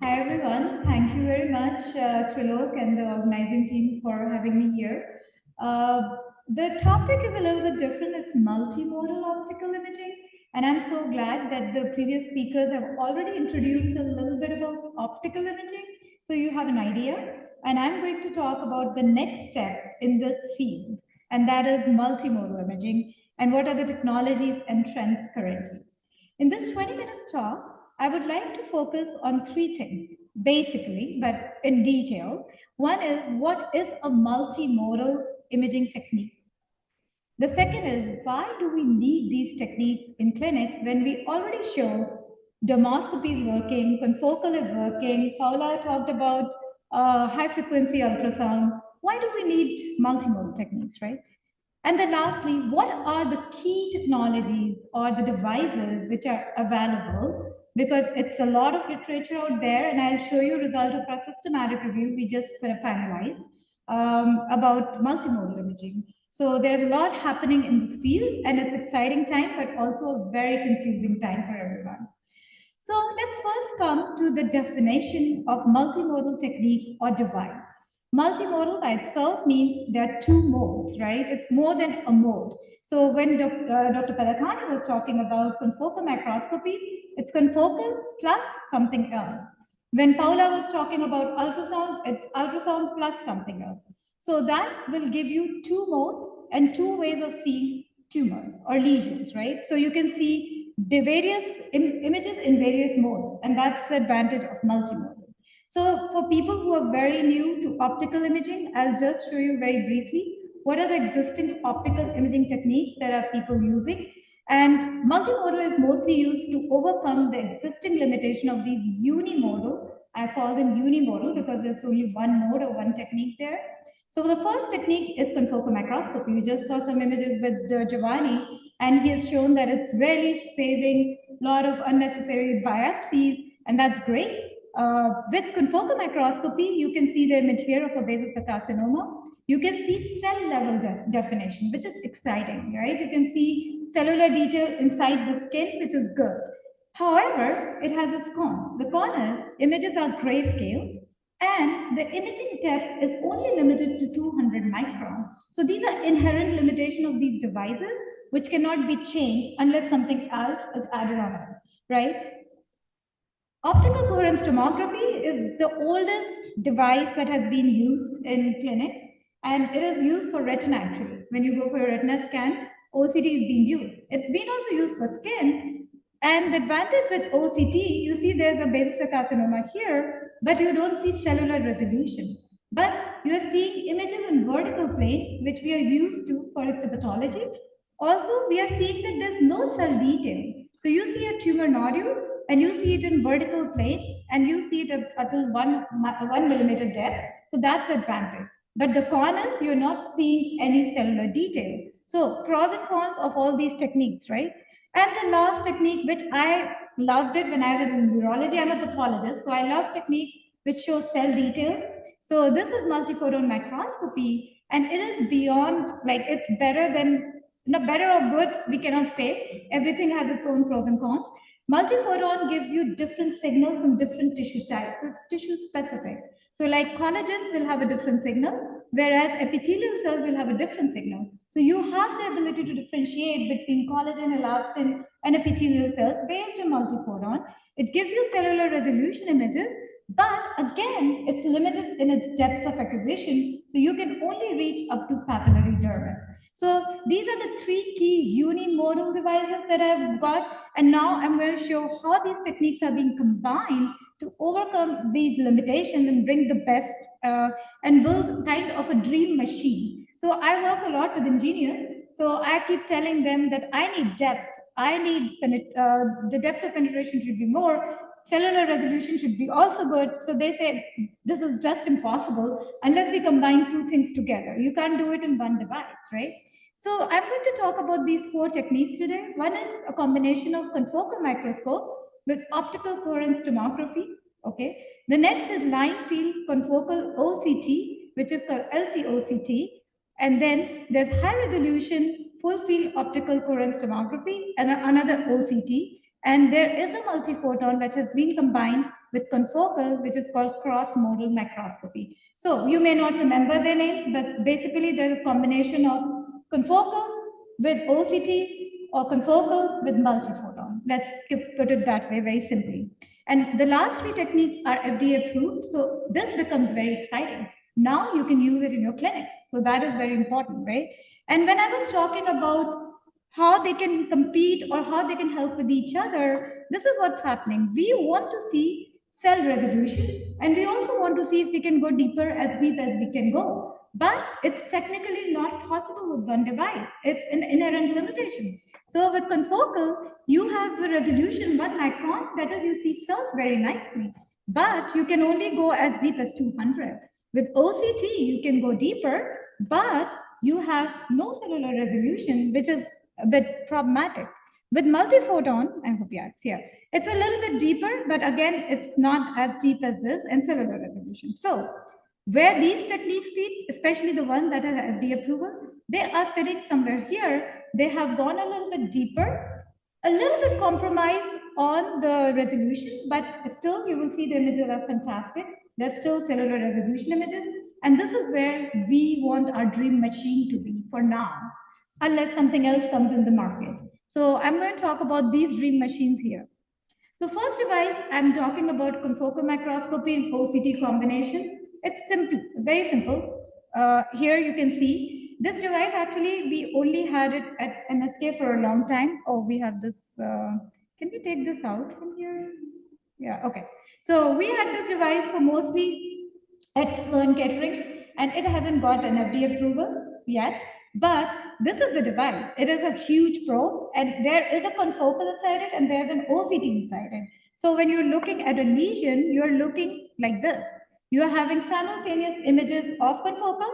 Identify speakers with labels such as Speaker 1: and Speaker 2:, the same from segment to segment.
Speaker 1: Hi everyone, thank you very much, Trilok and the organizing team for having me here. The topic is a little bit different. It's multimodal optical imaging, and I'm so glad that the previous speakers have already introduced a little bit about optical imaging, so you have an idea. And I'm going to talk about the next step in this field, and that is multimodal imaging and what are the technologies and trends currently. In this 20 minutes talk, I would like to focus on three things, basically, but in detail. One is what is a multimodal imaging technique? The second is why do we need these techniques in clinics when we already show dermoscopy is working, confocal is working, Paula talked about high frequency ultrasound. Why do we need multimodal techniques, right? And then lastly, what are the key technologies or the devices which are available? Because it's a lot of literature out there, and I'll show you a result of our systematic review we just finalized about multimodal imaging. So there's a lot happening in this field, and it's exciting time, but also a very confusing time for everyone. So let's first come to the definition of multimodal technique or device. Multimodal by itself means there are two modes, right? It's more than a mode. So when Dr. Palakhani was talking about confocal microscopy, it's confocal plus something else. When Paula was talking about ultrasound, it's ultrasound plus something else. So that will give you two modes and two ways of seeing tumors or lesions, right? So you can see the various images in various modes, and that's the advantage of multimodal. So for people who are very new to optical imaging, I'll just show you very briefly what are the existing optical imaging techniques that are people using. And multimodal is mostly used to overcome the existing limitation of these unimodal. I call them unimodal because there's only one mode or one technique there. So the first technique is confocal microscopy. We just saw some images with Giovanni, and he has shown that it's really saving a lot of unnecessary biopsies, and that's great. With confocal microscopy, you can see the image here of a basal cell carcinoma. You can see cell level definition, which is exciting, right? You can see cellular details inside the skin, which is good. However, it has its cons. The con is images are grayscale, and the imaging depth is only limited to 200 micron. So these are inherent limitation of these devices, which cannot be changed unless something else is added on it, right? Optical coherence tomography is the oldest device that has been used in clinics, and it is used for retina actually. When you go for a retina scan, OCT is being used. It's been also used for skin, and the advantage with OCT, you see there's a basal cell carcinoma here, but you don't see cellular resolution. But you are seeing images in vertical plane, which we are used to for histopathology. Also, we are seeing that there's no cell detail. So you see a tumor nodule, and you see it in vertical plane, and you see it until 1 millimeter depth. So that's advantage. But the con is you're not seeing any cellular detail. So pros and cons of all these techniques, right? And the last technique, which I loved it when I was in neurology, I'm a pathologist, so I love techniques which show cell details. So this is multiphoton microscopy, and it is beyond, like, it's better than, no, better or good, we cannot say. Everything has its own pros and cons. Multiphoton gives you different signals from different tissue types. It's tissue specific. So like collagen will have a different signal, whereas epithelial cells will have a different signal. So you have the ability to differentiate between collagen, elastin, and epithelial cells based on multiphoton. It gives you cellular resolution images, but again, it's limited in its depth of acquisition. So you can only reach up to papillary dermis. So these are the three key unimodal devices that I've got. And now I'm going to show how these techniques are being combined to overcome these limitations and bring the best and build kind of a dream machine. So I work a lot with engineers. So I keep telling them that I need depth. I need the depth of penetration should be more. Cellular resolution should be also good. So they say this is just impossible unless we combine two things together. You can't do it in one device, right? So I'm going to talk about these four techniques today. One is a combination of confocal microscope with optical coherence tomography. Okay. The next is line field confocal OCT, which is called LCOCT. And then there's high resolution full field optical coherence tomography and another OCT. And there is a multiphoton which has been combined with confocal, which is called cross-modal macroscopy. So you may not remember their names, but basically there's a combination of confocal with OCT or confocal with multiphoton. Let's put it that way, very simply. And the last three techniques are FDA approved, so this becomes very exciting. Now you can use it in your clinics, so that is very important, right? And when I was talking about how they can compete or how they can help with each other, this is what's happening. We want to see cell resolution, and we also want to see if we can go deeper, as deep as we can go. But it's technically not possible with one device. It's an inherent limitation. So with confocal, you have the resolution 1 micron, that is, you see cells very nicely, but you can only go as deep as 200. With OCT, you can go deeper, but you have no cellular resolution, which is a bit problematic. With multiphoton, I hope it's here, it's a little bit deeper, but again, it's not as deep as this and cellular resolution. So where these techniques sit, especially the one that has FDA approval, they are sitting somewhere here. They have gone a little bit deeper, a little bit compromised on the resolution, but still you will see the images are fantastic. They're still cellular resolution images. And this is where we want our dream machine to be for now, unless something else comes in the market. So I'm going to talk about these dream machines here. So first device, I'm talking about confocal microscopy and OCT combination. It's simple, very simple. Here you can see this device, actually, we only had it at MSK for a long time. Oh, we have this, can we take this out from here? Yeah, okay. So we had this device for mostly at Sloan Kettering, and it hasn't got an FDA approval yet. But this is the device. It is a huge probe, and there is a confocal inside it, and there's an OCT inside it. So when you're looking at a lesion, you're looking like this. You're having simultaneous images of confocal,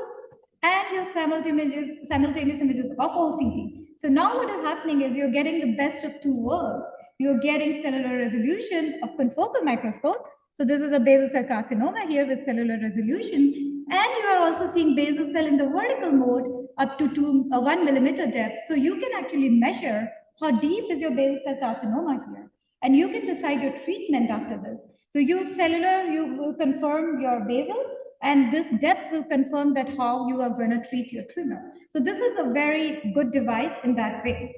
Speaker 1: and you have simultaneous images of OCT. So now what is happening is you're getting the best of two worlds. You're getting cellular resolution of confocal microscope. So this is a basal cell carcinoma here with cellular resolution. And you are also seeing basal cell in the vertical mode up to 1 millimeter depth. So you can actually measure how deep is your basal cell carcinoma here. And you can decide your treatment after this. So you cellular, you will confirm your basal, and this depth will confirm that how you are going to treat your tumor. So this is a very good device in that way.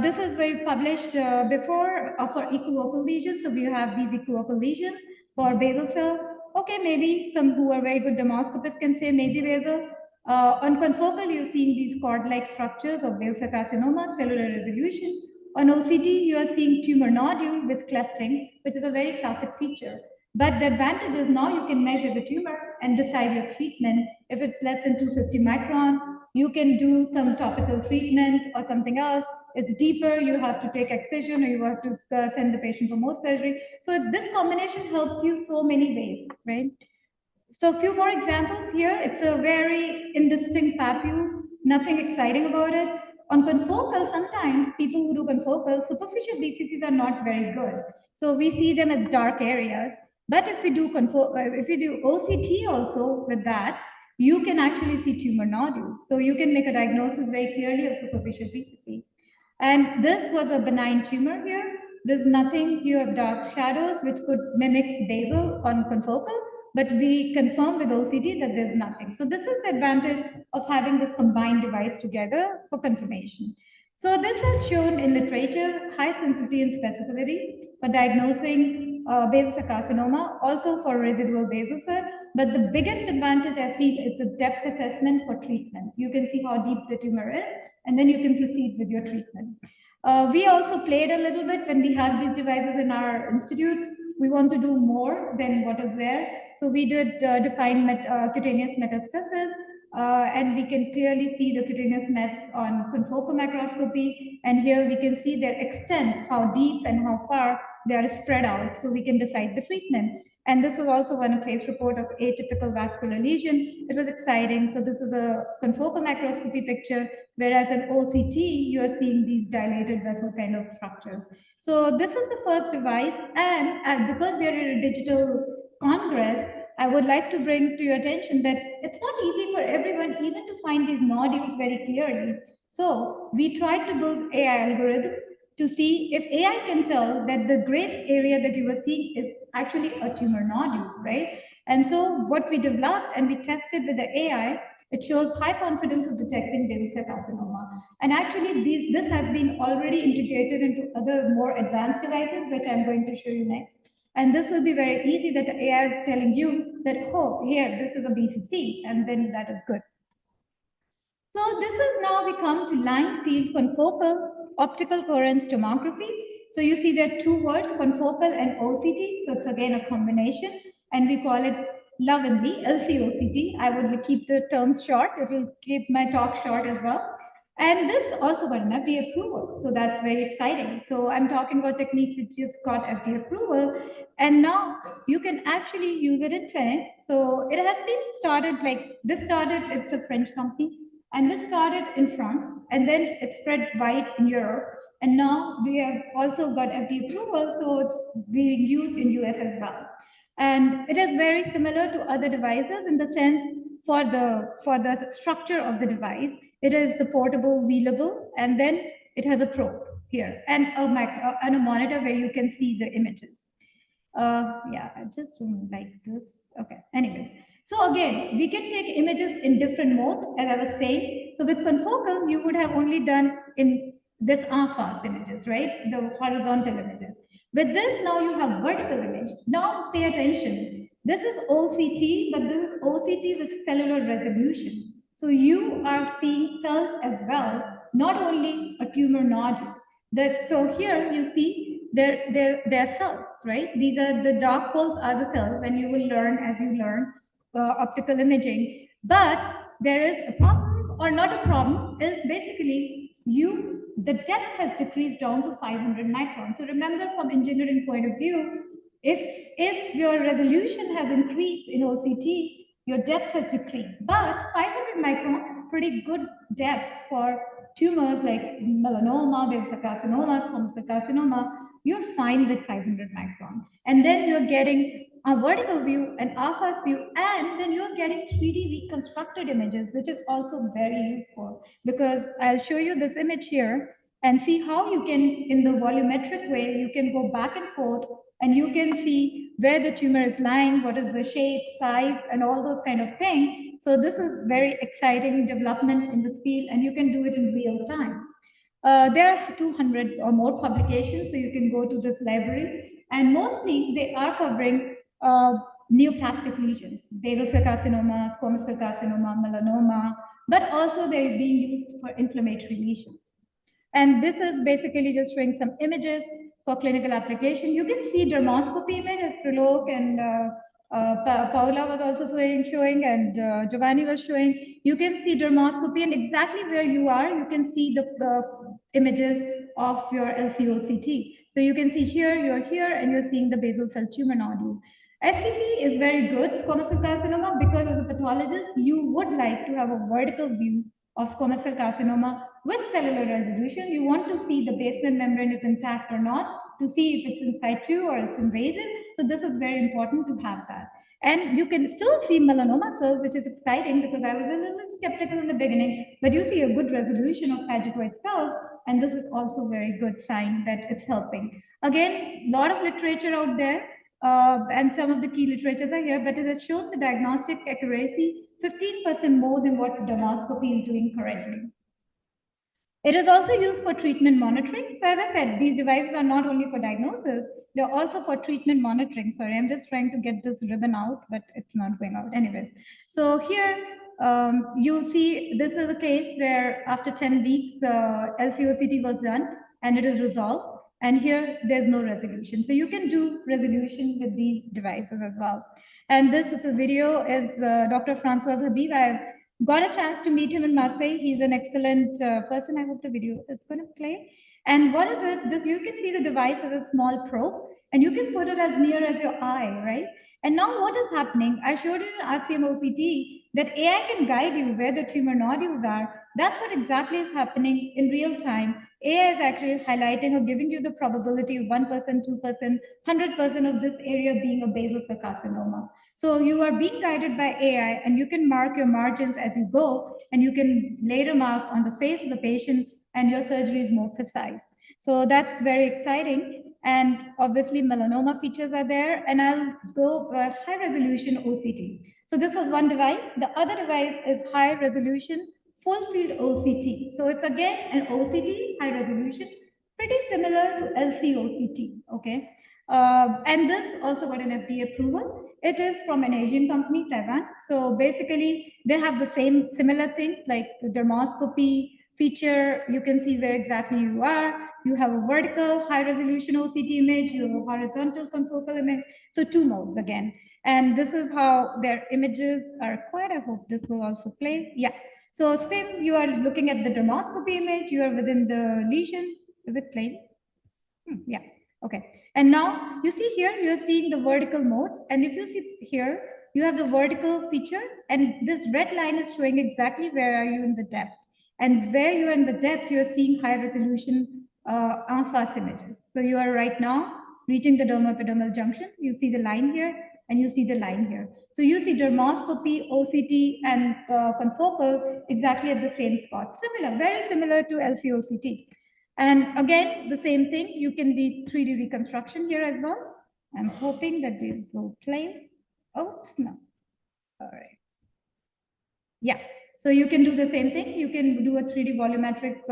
Speaker 1: This is very published before for equivocal lesions. So we have these equivocal lesions for basal cell. Okay, maybe some who are very good dermoscopists can say maybe basal. On confocal, you're seeing these cord-like structures of basal cell carcinoma, cellular resolution. On OCT, you are seeing tumor nodule with clefting, which is a very classic feature. But the advantage is now you can measure the tumor and decide your treatment. If it's less than 250 micron, you can do some topical treatment or something else. It's deeper, you have to take excision, or you have to send the patient for more surgery. So this combination helps you so many ways, right? So a few more examples here. It's a very indistinct papule, nothing exciting about it. On confocal, sometimes people who do confocal, superficial BCCs are not very good. So we see them as dark areas. But if we do OCT also with that, you can actually see tumor nodules. So you can make a diagnosis very clearly of superficial BCC. And this was a benign tumor here. There's nothing, you have dark shadows which could mimic basal on confocal, but we confirm with OCT that there's nothing. So this is the advantage of having this combined device together for confirmation. So this has shown in literature high sensitivity and specificity for diagnosing basal cell carcinoma, also for residual basal cell. But the biggest advantage I feel is the depth assessment for treatment. You can see how deep the tumor is, and then you can proceed with your treatment. We also played a little bit when we have these devices in our institute. We want to do more than what is there. So we did define cutaneous metastasis, and we can clearly see the cutaneous mets on confocal microscopy. And here we can see their extent, how deep and how far they are spread out, so we can decide the treatment. And this was also one case report of atypical vascular lesion. It was exciting. So this is a confocal microscopy picture, whereas in OCT, you are seeing these dilated vessel kind of structures. So this was the first device. And because we are in a digital congress, I would like to bring to your attention that it's not easy for everyone even to find these nodules very clearly. So we tried to build AI algorithm to see if AI can tell that the gray area that you were seeing is actually a tumor nodule, right? And so what we developed and we tested with the AI, it shows high confidence of detecting basal cell carcinoma. And actually, this has been already integrated into other more advanced devices, which I'm going to show you next. And this will be very easy that the AI is telling you that, oh, here, this is a BCC, and then that is good. So this is now we come to line field confocal optical coherence tomography. So you see there are two words, confocal and OCT. So it's again a combination, and we call it lovingly LCOCT. I would keep the terms short. It will keep my talk short as well. And this also got an FDA approval. So that's very exciting. So I'm talking about technique which just got FDA approval. And now you can actually use it in clinics. So it has been started like this started, it's a French company. And this started in France, and then it spread wide in Europe. And now we have also got FDA approval, so it's being used in US as well. And it is very similar to other devices in the sense for the structure of the device. It is the portable, wheelable, and then it has a probe here and and a monitor where you can see the images. Yeah, I just don't like this. Okay, anyways. So again, we can take images in different modes, as I was saying. So with confocal, you would have only done in this en face images, right? The horizontal images. With this, now you have vertical images. Now pay attention. This is OCT, but this is OCT with cellular resolution. So you are seeing cells as well, not only a tumor nodule. So here you see they're cells, right? These are the dark holes are the cells, and you will learn as you learn optical imaging. But there is a problem, or not a problem, is basically the depth has decreased down to 500 microns. So remember, from engineering point of view, if your resolution has increased in OCT, your depth has decreased. But 500 micron is pretty good depth for tumors like melanoma, basal cell carcinoma, squamous cell carcinoma. You're fine with 500 micron. And then you're getting a vertical view, an alpha view, and then you're getting 3D reconstructed images, which is also very useful, because I'll show you this image here and see how you can, in the volumetric way, you can go back and forth and you can see where the tumor is lying, what is the shape, size, and all those kind of things. So this is very exciting development in this field, and you can do it in real time. There are 200 or more publications, so you can go to this library, and mostly they are covering neoplastic lesions, basal cell carcinoma, squamous cell carcinoma, melanoma, but also they're being used for inflammatory lesions. And this is basically just showing some images for clinical application. You can see dermoscopy images, Trilok and Paula was also showing, and Giovanni was showing. You can see dermoscopy, and exactly where you are, you can see the images of your LCOCT. So you can see here, you're here, and you're seeing the basal cell tumor nodule. SCC is very good, squamous cell carcinoma, because as a pathologist, you would like to have a vertical view of squamous cell carcinoma with cellular resolution. You want to see the basement membrane is intact or not, to see if it's in situ or it's invasive. So this is very important to have that. And you can still see melanoma cells, which is exciting, because I was a little skeptical in the beginning, but you see a good resolution of phagocytoid cells, and this is also a very good sign that it's helping. Again, a lot of literature out there, and some of the key literatures are here, but it has shown the diagnostic accuracy 15% more than what dermoscopy is doing currently. It is also used for treatment monitoring. So as I said, these devices are not only for diagnosis, they're also for treatment monitoring. Sorry, I'm just trying to get this ribbon out, but it's not going out. Anyways, so here you see this is a case where after 10 weeks, LCOCT was done and it is resolved. And here there's no resolution. So you can do resolution with these devices as well. And this is a video is Dr. Francois Habib. I've got a chance to meet him in Marseille. He's an excellent person. I hope the video is going to play. And what is it? This, you can see the device as a small probe, and you can put it as near as your eye, right? And now what is happening? I showed it in RCM-OCT that AI can guide you where the tumor nodules are. That's what exactly is happening in real time. AI is actually highlighting or giving you the probability of 1%, 2%, 100% of this area being a basal cell carcinoma. So you are being guided by AI, and you can mark your margins as you go, and you can later mark on the face of the patient, and your surgery is more precise. So that's very exciting. And obviously melanoma features are there, and I'll go high resolution OCT. So this was one device. The other device is high resolution full field OCT. So it's again an OCT, high resolution, pretty similar to LCOCT, okay? And this also got an FDA approval. It is from an Asian company, Taiwan. So basically, they have the same similar things like the dermoscopy feature. You can see where exactly you are. You have a vertical high resolution OCT image, you have a horizontal confocal image. So two modes again. And this is how their images are quite. I hope this will also play. Yeah. So same, you are looking at the dermoscopy image, you are within the lesion. Is it playing? Yeah. Okay. And now you see here, you are seeing the vertical mode. And if you see here, you have the vertical feature, and this red line is showing exactly where are you in the depth. And where you are in the depth, you are seeing high resolution en face images. So you are right now reaching the dermoepidermal junction. You see the line here, and you see the line here. So you see dermoscopy, OCT, and confocal exactly at the same spot. Similar, very similar to LCOCT. And again, the same thing, you can do 3D reconstruction here as well. I'm hoping that this will play. Oops, no. All right. Yeah, so you can do the same thing. You can do a 3D volumetric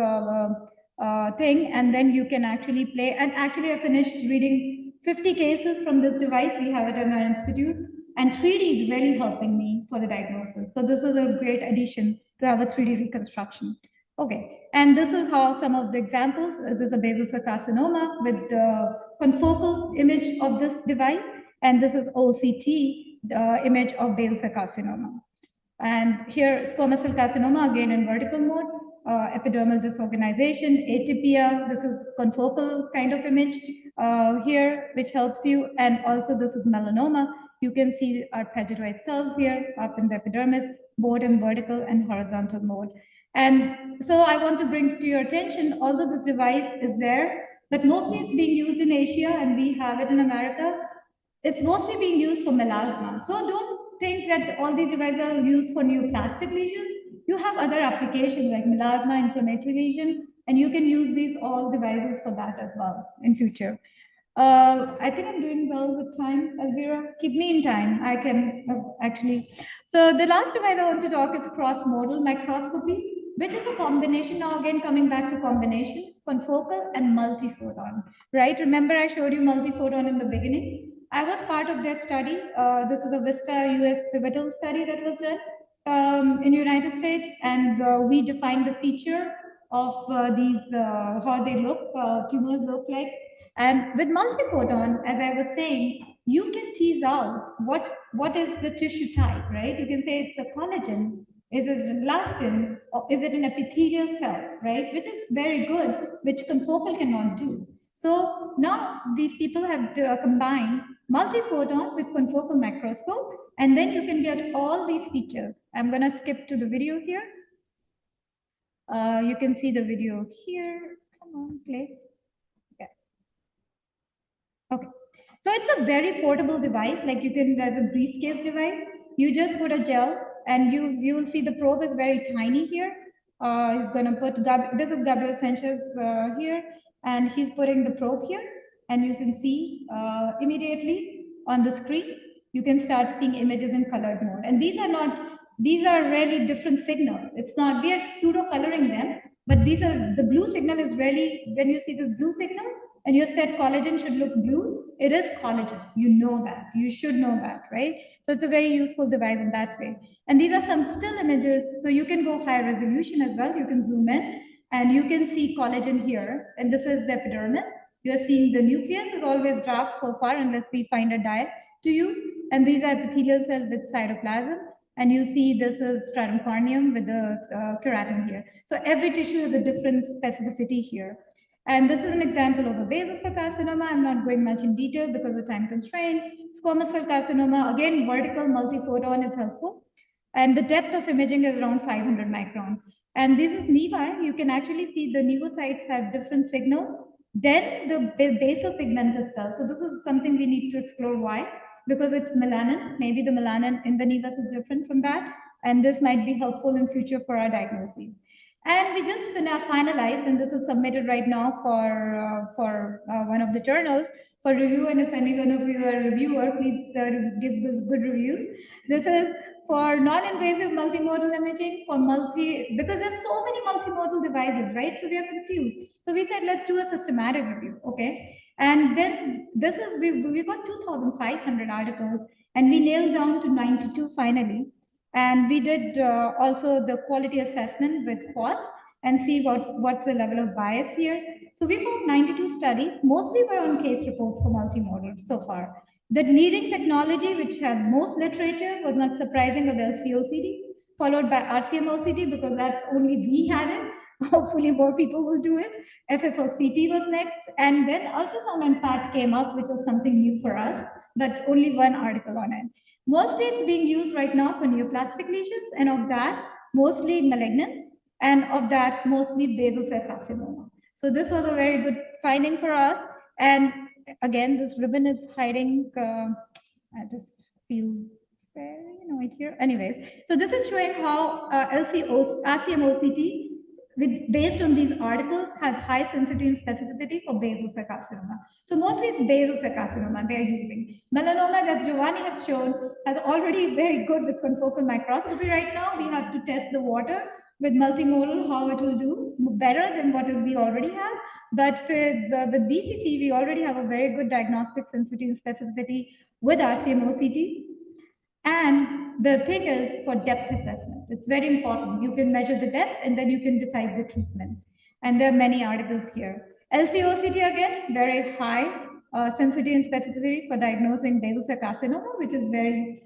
Speaker 1: thing, and then you can actually play. And actually, I finished reading 50 cases from this device. We have it in our institute. And 3D is really helping me for the diagnosis. So this is a great addition to have a 3D reconstruction. Okay, and this is how some of the examples, this is a basal cell carcinoma with the confocal image of this device, and this is OCT, the image of basal cell carcinoma. And here, squamous cell carcinoma, again in vertical mode, epidermal disorganization, atypia, this is confocal kind of image here, which helps you, and also this is melanoma. You can see arpeggiatoid cells here up in the epidermis, both in vertical and horizontal mode. And so I want to bring to your attention, although this device is there, but mostly it's being used in Asia and we have it in America. It's mostly being used for melasma. So don't think that all these devices are used for neoplastic lesions. You have other applications like melasma, inflammatory lesion, and you can use these all devices for that as well in future. I think I'm doing well with time, Elvira. Keep me in time. I can actually. So the last device I want to talk is cross-modal microscopy, which is a combination, now again coming back to combination, confocal and multiphoton, right? Remember I showed you multiphoton in the beginning? I was part of their study. This is a VISTA US pivotal study that was done in the United States, and we defined the feature of these, how they look, tumors look like. And with multiphoton, as I was saying, you can tease out what is the tissue type, right? You can say it's a collagen, is it elastin, or is it an epithelial cell, right? Which is very good, which confocal cannot do. So now these people have combined multiphoton with confocal microscope, and then you can get all these features. I'm going to skip to the video here. You can see the video here. Come on, play. Yeah. Okay. So it's a very portable device. Like you can, there's a briefcase device. You just put a gel, and you will see the probe is very tiny here. He's going to put, this is Gabriel Sanchez here, and he's putting the probe here, and you can see immediately on the screen, you can start seeing images in colored mode. And these are really different signals. It's not, we are pseudo coloring them, but these are, the blue signal is really, when you see this blue signal, and you said collagen should look blue, it is collagen. You know that. You should know that, right? So it's a very useful device in that way. And these are some still images, so you can go high resolution as well. You can zoom in, and you can see collagen here. And this is the epidermis. You are seeing the nucleus is always dark so far, unless we find a dye to use. And these are epithelial cells with cytoplasm. And you see this is stratum corneum with the keratin here. So every tissue has a different specificity here. And this is an example of a basal cell carcinoma. I'm not going much in detail because of time constraint. Squamous cell carcinoma, again, vertical multiphoton is helpful. And the depth of imaging is around 500 micron. And this is nevi. You can actually see the nevocytes have different signal than the basal pigmented cells. So this is something we need to explore why, because it's melanin. Maybe the melanin in the nevus is different from that. And this might be helpful in future for our diagnoses. And we just finalized, and this is submitted right now for one of the journals for review. And if any one of you are a reviewer, please give good reviews. This is for non-invasive multimodal imaging for because there's so many multimodal devices, right? So we are confused. So we said, let's do a systematic review, okay? And then this is, we got 2,500 articles, and we nailed down to 92 finally. And we did also the quality assessment with quads and see what's the level of bias here. So we found 92 studies, mostly were on case reports for multimodal so far. The leading technology, which had most literature, was not surprising, with LCOCD, followed by RCMOCD, because that's only we had it. Hopefully more people will do it. FFOCT was next, and then ultrasound and PAT came up, which was something new for us, but only one article on it. Mostly it's being used right now for neoplastic lesions, and of that, mostly malignant, and of that, mostly basal cell carcinoma. So this was a very good finding for us. And again, this ribbon is hiding. I just feel very annoyed here. Anyways, so this is showing how RCMOCT, based on these articles, has high sensitivity and specificity for basal cell carcinoma. So mostly it's basal cell carcinoma they are using. Melanoma, that Giovanni has shown, has already very good with confocal microscopy right now. We have to test the water with multimodal, how it will do better than what we already have. But with BCC, we already have a very good diagnostic sensitivity and specificity with RCMOCT. And the thing is, for depth assessment, it's very important. You can measure the depth and then you can decide the treatment. And there are many articles here. LCOCT, again, very high sensitivity and specificity for diagnosing basal cell carcinoma, which is very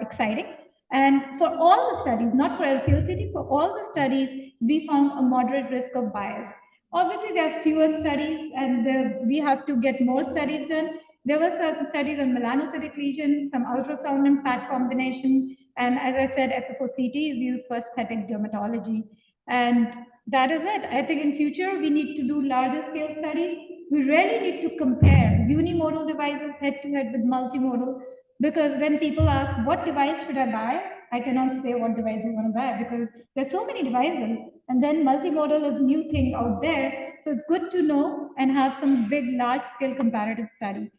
Speaker 1: exciting. And for all the studies, not for LCOCT, for all the studies, we found a moderate risk of bias. Obviously, there are fewer studies, and we have to get more studies done. There were certain studies on melanocytic lesion, some ultrasound and PAT combination, and as I said, FFOCT is used for aesthetic dermatology. And that is it. I think in future, we need to do larger scale studies. We really need to compare unimodal devices head-to-head with multimodal, because when people ask, what device should I buy? I cannot say what device you want to buy, because there's so many devices, and then multimodal is a new thing out there. So it's good to know and have some big, large-scale comparative study.